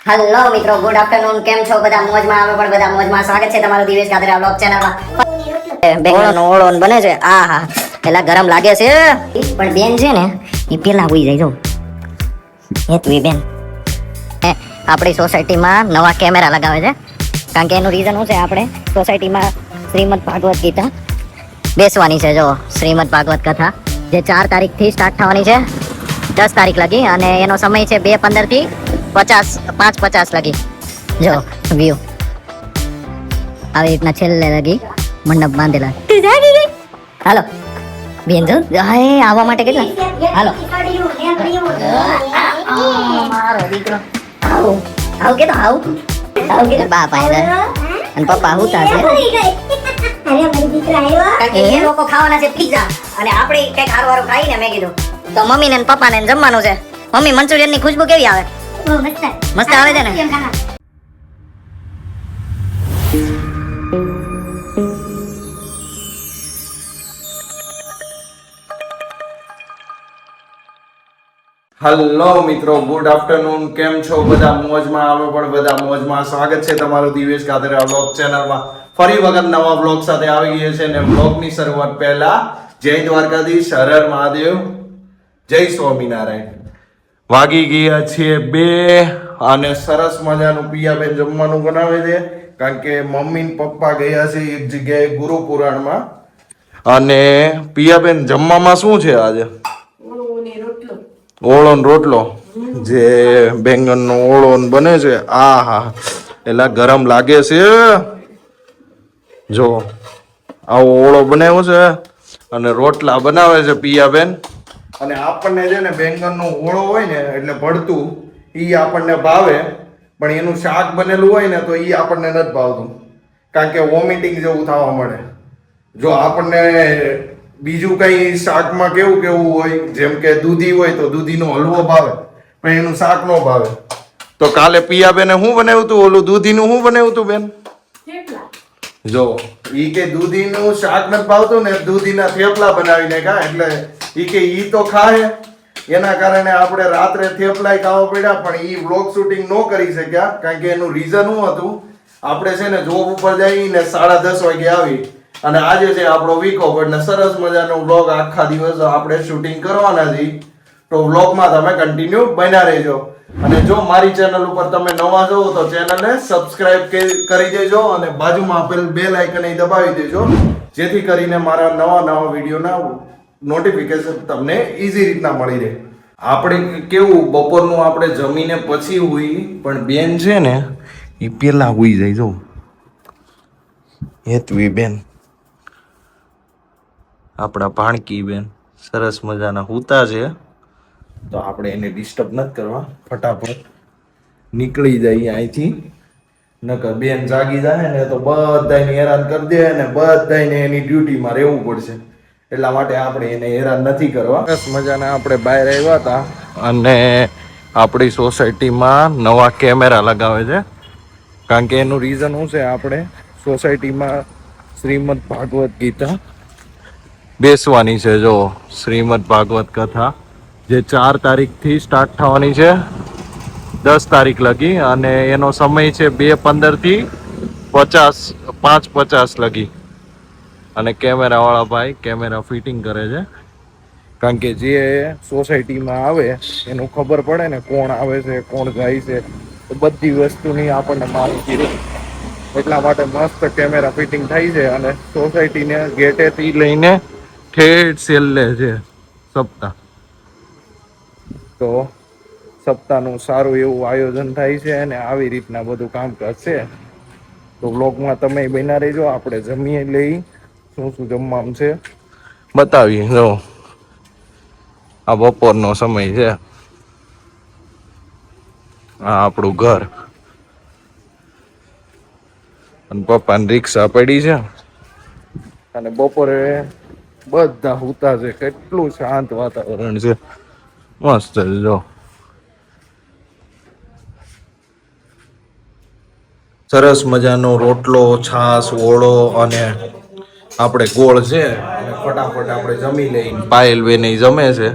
Hello મિત્રો, good afternoon. કેમ છો બધા? મોજમાં? અમે પણ બધા મોજમાં. સ્વાગત છે તમારું દિવેશ કાદરા બ્લોગ ચેનલમાં. બેંગણનો ઓળો બને છે. આહા, પેલા ગરમ લાગે છે પણ બેન છે ને એ પેલા હોઈ જાય. જો હેતવી બેન આપણી સોસાયટીમાં નવા કેમેરા લગાવે છે, કારણ કે એનું રીઝન શું છે, આપણે સોસાયટીમાં શ્રીમદ ભાગવત ગીતા બેસવાની છે. જો શ્રીમદ ભાગવત કથા જે 4 તારીખથી સ્ટાર્ટ થવાની છે, 10 તારીખ લગી, અને એનો સમય છે 2:15 થી 5:50 લગી. જો વ્યૂ આવી રીતના છેલ્લે લગી મંડપ બાંધેલા. હાલો બેન, જો આવવા માટે કેટલા. હાલો મારો દીકરો આવું કે તો આવું કે બા પાસે અને પપ્પા હુતા છે. એ લોકો ખાવાના છે પિઝા, અને આપણે કઈક હારું ખાઈને મેં કીધું તો મમ્મી ને પપ્પા ને જમવાનું છે. મમ્મી, મંચુરિયન ની ખુશ્બુ કેવી આવે? મસ્ત આવે છે ને? હેલો મિત્રો, ગુડ આફ્ટરનૂન. કેમ છો બધા? મોજમાં? અમે પણ બધા મોજમાં. સ્વાગત છે તમારું દિવેશ કાદરા બ્લોગ ચેનલમાં. ફરી વખત નવા બ્લોગ સાથે આવી ગયા છે, અને બ્લોગની શરૂઆત પહેલા જય દ્વારકાધીશ, હર હર મહાદેવ, જય સ્વામિનારાયણ. વાગી ગયા છે 2, અને સરસ મજાનું પિયાબેન જમવાનું બનાવે છે, કારણ કે મમ્મી ને પપ્પા ગયા છે એક જગ્યાએ ગુરુ પુરાણમાં. અને પિયાબેન, જમવામાં શું છે આજે? ઓળો ને રોટલો, જે બેંગનનો ઓળો બને છે. આ હા, એલા ગરમ લાગે છે. જો આવો ઓળો બનાવ્યો છે, અને રોટલા બનાવે છે પિયાબેન. અને આપણને છે ને બેંગનનો ઓળો હોય ને એટલે ભળતું ઈ આપણને ભાવે, પણ એનું શાક બનેલું હોય ને તો ઈ આપણને નથી ભાવતું, કારણ કે વોમિટિંગ જેવું થવા મળે. જો આપણને બીજું કઈ શાકમાં કેવું કેવું હોય, જેમ કે દૂધી હોય તો દૂધીનો હલવો ભાવે, પણ એનું શાક નો ભાવે. તો કાલે પિયાબેને શું બનાવ્યું હતું? ઓલું દૂધીનું શું બનાવ્યું હતું બેન? જો ઈ કે દૂધીનું શાક નથી ભાવતું ને, દૂધીના થેપલા બનાવીને ખા. એટલે ઈ કે ઈ તો ખાય, એના કારણે આપણે રાત્રે થેપલાય ખાવા પડ્યા, પણ ઈ વ્લોગ શૂટિંગ ન કરી શક્યા, કારણ કે એનું રીઝન શું હતું, આપણે છે ને જોબ ઉપર જઈને 10:30 વાગે આવી, અને આજે છે આપણો વીક ઓફ, એટલે સરસ મજાનો વ્લોગ આખા દિવસ આપણે શૂટિંગ કરવાના છીએ. તો વ્લોગમાં તમે કન્ટિન્યુ બન્યા રહેજો. અને જો મારી ચેનલ ઉપર તમે નવા છો તો ચેનલને સબસ્ક્રાઇબ કરી દેજો, અને બાજુમાં આપેલ બેલ આઇકન દબાવી દેજો, જેથી કરીને મારા નવા વિડીયોના નોટિફિકેશન તમને ઈઝી રીતના મળી રહે. આપણે કેવું બપોરનું આપણે જમીને પછી હુઈ, પણ બેન છે ને એ પેલા હુઈ જાય. જો હેતવી બેન, આપણા ભાણકી બેન સરસ મજાના હુતા છે, તો આપણે એને ડિસ્ટર્બ નથી કરવા. ફટાફટ નીકળી જાય અહીંથી, નકર બેન જાગી જાય ને તો બધાને હેરાન કરી દે, અને બધાને એની ડ્યુટીમાં રહેવું પડશે. એટલા માટે આપણે એને હેરાન નથી કરવા. સરસ મજાના આપણે બહાર આવ્યા હતા, અને આપણી સોસાયટીમાં નવા કેમેરા લગાવે છે, કારણ કે એનું રીઝન શું છે, આપણે સોસાયટીમાં શ્રીમદ ભાગવત ગીતા બેસવાની છે. જો શ્રીમદ ભાગવત કથા જે 4 તારીખથી સ્ટાર્ટ થવાની છે, 10 તારીખ લગી, અને એનો સમય છે 2:15 થી 5:50 લગી. અને કેમેરા વાળા ભાઈ કેમેરા ફિટિંગ કરે છે, કારણ કે જે સોસાયટીમાં આવે એનું ખબર પડે ને, કોણ આવે છે કોણ જાય છે, તો બધી વસ્તુની આપણને માહિતી રહે. એટલા માટે મસ્ત કેમેરા ફિટિંગ થાય છે, અને સોસાયટીને ગેટેથી લઈને ઠેઠ છેલ્લે છે સપ્તાહ. તો સપ્તાહનું સારું એવું આયોજન થાય છે, અને આવી રીતના બધું કામકાજ છે. તો વ્લોગમાં તમે બન્યા રહેજો. આપણે જમીએ લઈ, શું જમવાનું છે બતાવીએ. જો આ બપોરનો સમય છે, આ આપણું ઘર, અને પપ્પાની રિક્ષા પડી છે, અને બપોરે બધા હુતા છે. કેટલું શાંત વાતાવરણ છે, મસ્ત. જો સરસ મજાનો રોટલો, છાસ, ઓળો, અને આપણે ગોળ છે, અને ફટાફટ આપણે જમી લઈ. પાયલ બેન જમે છે,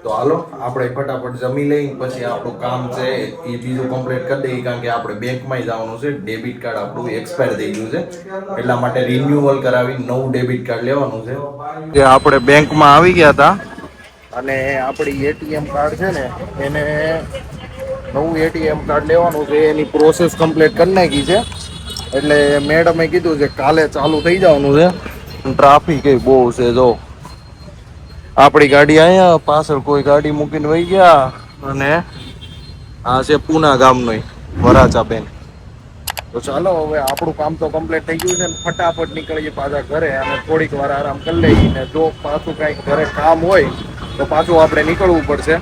તો હાલો આપણે ફટાફટ જમી લઈ પછી આપણું કામ છે એ બીજું કમ્પ્લીટ કરી દઈએ, કારણ કે આપણે બેંકમાં જવાનું છે. ડેબિટ કાર્ડ આપણું એક્સપાયર થઈ ગયું છે, એટલા માટે રિન્યુઅલ કરાવી નવું ડેબિટ કાર્ડ લેવાનું છે. જે આપણે બેંકમાં આવી ગયા હતા અને આપણી એટીએમ કાર્ડ છે ને એને નવું એટીએમ કાર્ડ લેવાનું છે, એની પ્રોસેસ કમ્પ્લીટ કરી નાખી છે. એટલે મેડમે કીધું છે કાલે ચાલુ થઈ જવાનું છે. ટ્રાફિક એ બહુ છે. જો આપણી ગાડી અહીંયા પાછળ કોઈ ગાડી મૂકીને વહી ગયા અને આ છે પૂના ગામનો વરાછા બેન. તો ચાલો હવે આપણું કામ તો કમ્પ્લીટ થઈ ગયું છે ને ફટાફટ નીકળીએ પાછા ઘરે અને થોડીક વાર આરામ કરી લઈએ. ને જો પાછું કંઈક ઘરે કામ હોય તો પાછું આપણે નીકળવું પડશે.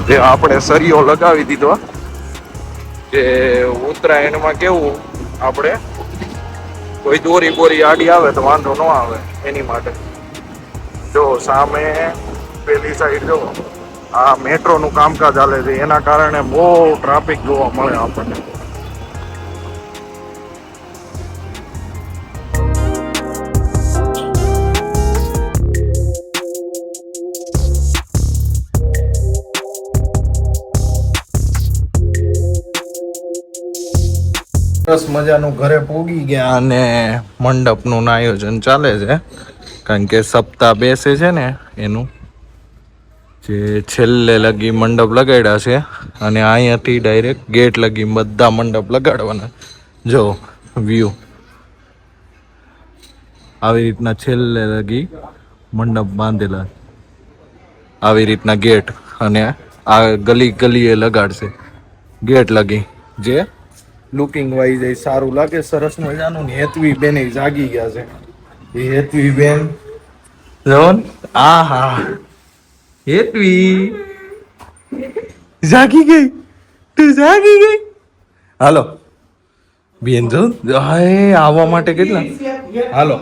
જે આપણે સરિયો લગાવી દીધો કે ઉત્તરાયણમાં કેવું આપણે કોઈ દોરી બોરી આડી આવે તો વાંધો ન આવે એની માટે. જો સામે પેલી સાઈડ જો આ મેટ્રોનું કામકાજ ચાલે છે, એના કારણે બહુ ટ્રાફિક જોવા મળે આપણને. સરસ મજાનું ઘરે પોગી ગયા અને મંડપનું આયોજન ચાલે છે, કારણ કે સપ્તાહ બેસે છે ને એનું જે છેલ્લે લગી મંડપ લગાડ્યા છે અને અહીંયાથી ડાયરેક્ટ ગેટ લગી બધા મંડપ લગાડવાના. જો વ્યૂ આવી રીતના છેલ્લે લગી મંડપ બાંધેલા, આવી રીતના ગેટ, અને આ ગલી ગલીએ લગાડશે ગેટ લગી, જે લુકિંગ વાઇઝ એ સારું લાગે, સરસ મજાનું. હેતવી બેન જાગી ગયા છે. એ હેતવી બેન જોન, આ હા હેતવી જાગી ગઈ, તું જાગી ગઈ. હાલો બેન જો આવવા માટે કેટલા હાલો.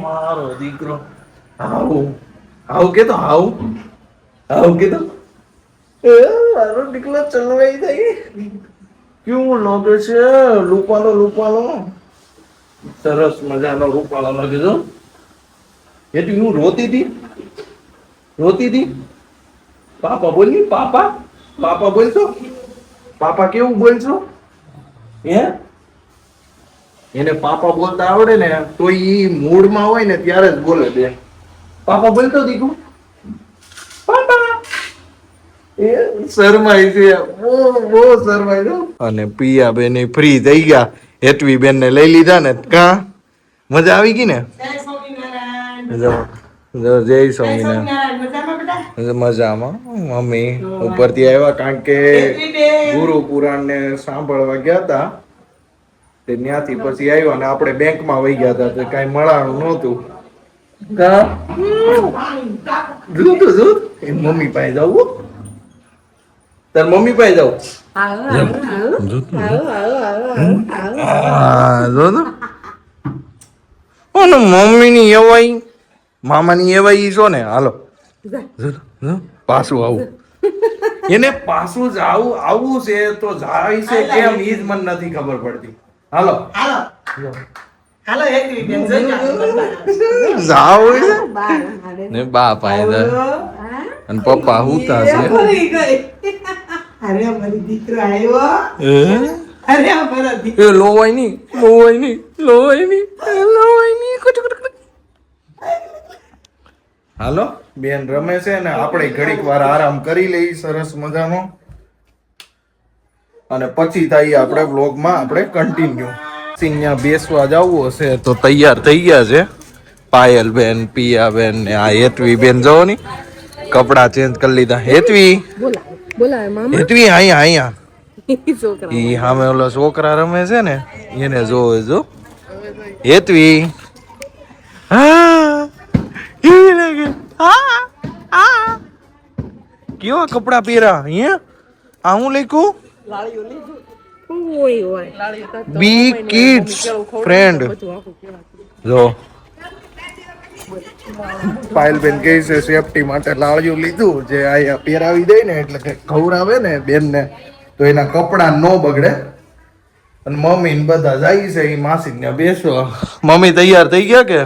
મારો દીકરો આવું આવું કેતો આવું આવું કેતો મારો દીકરો ચલવાઈ જાય. કેવું લાગે છે? રૂપાલો રૂપાલો, સરસ મજાનો રૂપાલો લાગે છે. એટલી હું રોતી હતી. પાપા બોલી, પાપા પાપા બોલશો? પાપા કેવું બોલશો? એને પાપા બોલતા આવડે ને તો ઈ મૂડમાં હોય ને ત્યારે જ બોલે બે. પાપા બોલતો દીકુ, પાપા એ શરમાઈ છે, બહુ શરમાઈ છે. અને પિયા બેન ફ્રી થઈ ગયા, હેતવી બેન ને લઈ લીધા ને. કા મજા આવી ગઈ ને? જય સ્વામિનારાયણ. મજામાં. મમ્મી ઉપરથી આવ્યા, કારણ કે ગુરુ પુરાણ ને સાંભળવા ગયા હતા તે ત્યાંથી પછી આવ્યા અને આપણે બેંકમાં વહી ગયા હતા તો કઈ મળાણું નહોતું. મમ્મી પાસે જવું, તાર મમ્મી પાસે જાવ. મમ્મી ની એવાઈ મામા ની એવાઈ છો ને. હાલો પાછું આવું, એને પાછું જ આવું છે તો જાય છે કેમ ઈ જ મને નથી ખબર પડતી. હાલો હાલો જાવ ને બા પાસે અને પપ્પા હુતા છે. અરે મારી દીકરો આવ્યો. અરે મારા દીકરો એ લોવાય ની હાલો બેન રમે છે ને આપણે ઘડીક વાર આરામ કરી લઈ સરસ મજાનો, અને પછી થાય આપણે વ્લોગમાં આપણે કન્ટિન્યુ. અહીંયા બેસવા જવું હશે તો તૈયાર થઈ ગયા છે પાયલ બેન, પિયા બેન ને આ હેતવી બેન. જોવો ની કપડા ચેન્જ કરી લીધા. હેતવી હેતવી અહીંયા ઈ સામે ઓલા છોકરા રમે છે ને એને જોવે. જો હેતવી કેવી લાગે? કેવા કપડા પહેરા? અહીંયા આ હું લખ્યું બી કિડ્સ ફ્રેન્ડ. જો પાયલબેન કહે છે સેફટી માટે લાળિયું લીધું, જે અહીંયા પહેરાવી દે ને એટલે કે ખવડાવે ને બેનને તો એના કપડાં ન બગડે. અને મમ્મી ને બધા જાય છે એ માસી ને બેસવા. મમ્મી તૈયાર થઈ ગયા કે?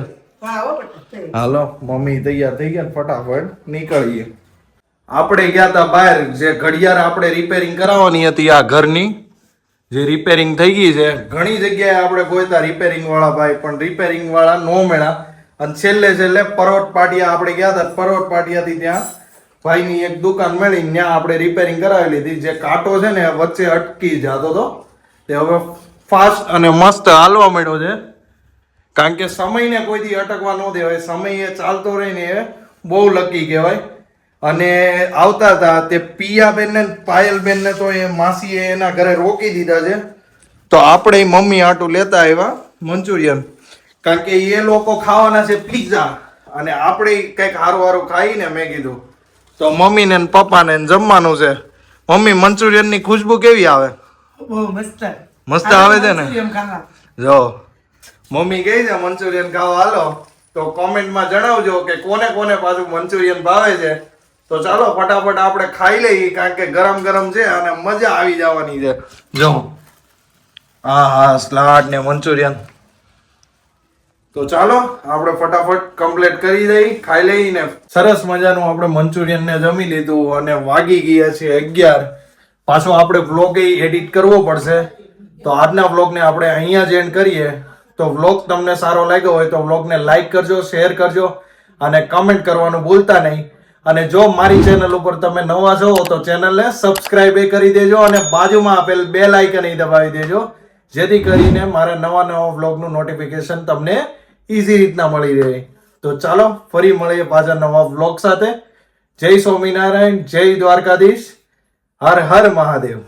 હા હો બેટા. હાલો મમ્મી તૈયાર થઈ ગયા, ફટાફટ નીકળીએ. આપણે ગયા હતા બહાર, જે ઘડિયાળ આપણે રિપેરિંગ કરાવવાની હતી આ ઘરની, જે રિપેરિંગ થઈ ગઈ છે. ઘણી જગ્યાએ આપણે ગોતા રિપેરિંગ વાળા ભાઈ, પણ રિપેરિંગ વાળા નો મળ્યા. અને છેલ્લે પર્વત પાટિયા આપણે ગયા હતા, પર્વત પાટિયાથી ત્યાં ભાઈની એક દુકાન મળી, ત્યાં આપણે રિપેરિંગ કરાવી લીધી. જે કાંટો છે ને વચ્ચે અટકી જતો હતો, તે હવે ફાસ્ટ અને મસ્ત હાલવા માંડ્યો છે. કારણ કે સમયને કોઈથી અટકવા ન દેવાય, સમય એ ચાલતો રહે ને એ બહુ લકી કહેવાય. અને આવતા હતા તે પિયાબેન ને પાયલબેન ને તો એ માસીએ એના ઘરે રોકી દીધા છે. તો આપણે મમ્મી આટું લેતા આવ્યા મંચુરિયન, કારણ કે એ લોકો ખાવાના છે પિઝા અને આપણે કંઈક હારું ખાઈને મેં કીધું તો મમ્મીને ને પપ્પાને જમવાનું છે. મમ્મી મંચુરિયન ની ખુશ્બુ કેવી આવે? બહુ મસ્ત. મસ્ત આવે છે ને? મંચુરિયન ખાવા. જો મમ્મી કહે છે મંચુરિયન ખાવા હાલો, તો કોમેન્ટમાં જણાવજો કે કોને કોને પાછું મંચુરિયન ભાવે છે. તો ચાલો ફટાફટ આપણે ખાઈ લઈએ, કારણ કે ગરમ ગરમ છે અને મજા આવી જવાની છે. જો હા સલાડ ને મંચુરિયન. તો ચાલો આપણે ફટાફટ કમ્પ્લીટ કરી દઈએ, ખાઈ લઈને. સરસ મજાનું આપણે મંચુરિયન ને જમી લીધું અને વાગી ગયા છે 11. પાછો આપણે વ્લોગ એડિટ કરવો પડશે, તો આજના વ્લોગને આપણે અહીંયા જ એન્ડ કરીએ. તો વ્લોગ તમને સારો લાગ્યો હોય તો વ્લોગને લાઈક કરજો, શેર કરજો અને કમેન્ટ કરવાનું ભૂલતા નહીં. અને જો મારી ચેનલ ઉપર તમે નવા છો તો ચેનલને સબસ્ક્રાઇબ કરી દેજો અને બાજુમાં આપેલ બેલ આઇકન દબાવી દેજો, જેથી કરીને મારા નવા વ્લોગનું નોટિફિકેશન તમને ઈઝી રીતના મળી રહે. તો ચાલો ફરી મળીએ પાછા નવા વ્લોગ સાથે. જય સ્વામિનારાયણ, જય દ્વારકાધીશ, હર હર મહાદેવ.